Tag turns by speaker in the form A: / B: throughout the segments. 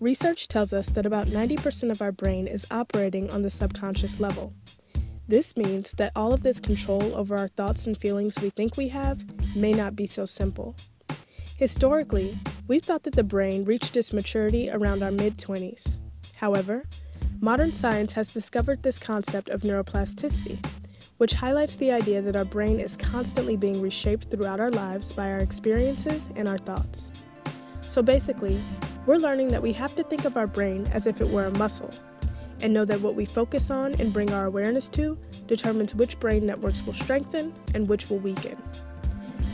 A: Research tells us that about 90% of our brain is operating on the subconscious level. This means that all of this control over our thoughts and feelings we think we have may not be so simple. Historically, we've thought that the brain reached its maturity around our mid-20s. However, modern science has discovered this concept of neuroplasticity, which highlights the idea that our brain is constantly being reshaped throughout our lives by our experiences and our thoughts. So basically, we're learning that we have to think of our brain as if it were a muscle, and know that what we focus on and bring our awareness to determines which brain networks will strengthen and which will weaken.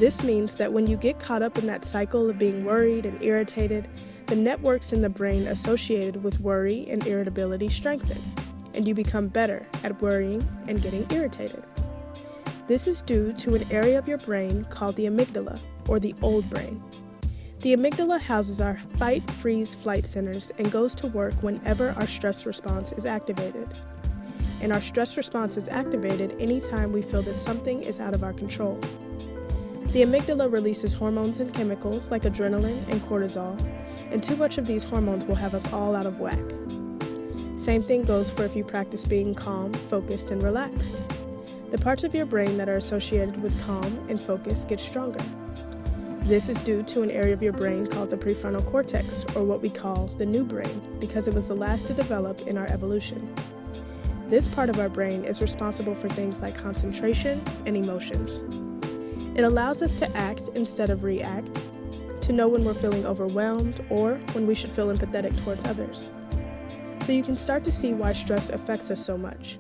A: This means that when you get caught up in that cycle of being worried and irritated, the networks in the brain associated with worry and irritability strengthen, and you become better at worrying and getting irritated. This is due to an area of your brain called the amygdala, or the old brain. The amygdala houses our fight, freeze, flight centers and goes to work whenever our stress response is activated. And our stress response is activated anytime we feel that something is out of our control. The amygdala releases hormones and chemicals like adrenaline and cortisol, and too much of these hormones will have us all out of whack. Same thing goes for if you practice being calm, focused, and relaxed. The parts of your brain that are associated with calm and focus get stronger. This is due to an area of your brain called the prefrontal cortex, or what we call the new brain, because it was the last to develop in our evolution. This part of our brain is responsible for things like concentration and emotions. It allows us to act instead of react, to know when we're feeling overwhelmed or when we should feel empathetic towards others. So you can start to see why stress affects us so much.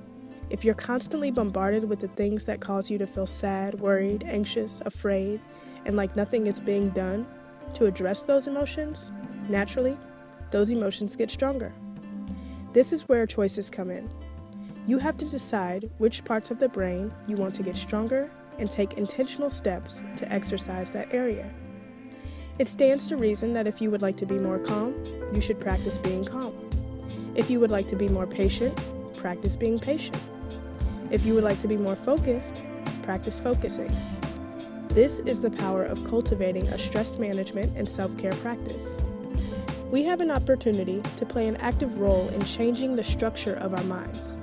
A: If you're constantly bombarded with the things that cause you to feel sad, worried, anxious, afraid, and like nothing is being done to address those emotions, naturally, those emotions get stronger. This is where choices come in. You have to decide which parts of the brain you want to get stronger and take intentional steps to exercise that area. It stands to reason that if you would like to be more calm, you should practice being calm. If you would like to be more patient, practice being patient. If you would like to be more focused, practice focusing. This is the power of cultivating a stress management and self-care practice. We have an opportunity to play an active role in changing the structure of our minds.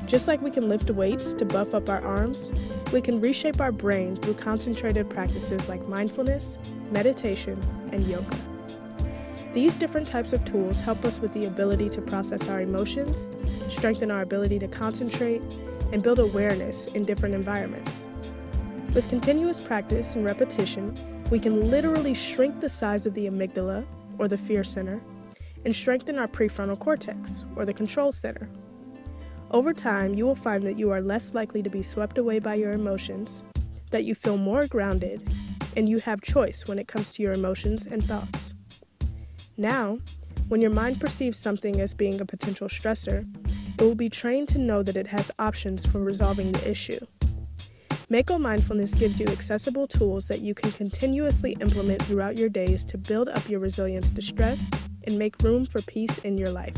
A: Just like we can lift weights to buff up our arms, we can reshape our brain through concentrated practices like mindfulness, meditation, and yoga. These different types of tools help us with the ability to process our emotions, strengthen our ability to concentrate, and build awareness in different environments. With continuous practice and repetition, we can literally shrink the size of the amygdala, or the fear center, and strengthen our prefrontal cortex, or the control center. Over time, you will find that you are less likely to be swept away by your emotions, that you feel more grounded, and you have choice when it comes to your emotions and thoughts. Now, when your mind perceives something as being a potential stressor, it will be trained to know that it has options for resolving the issue. Mako Mindfulness gives you accessible tools that you can continuously implement throughout your days to build up your resilience to stress and make room for peace in your life.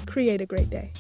A: Create a great day.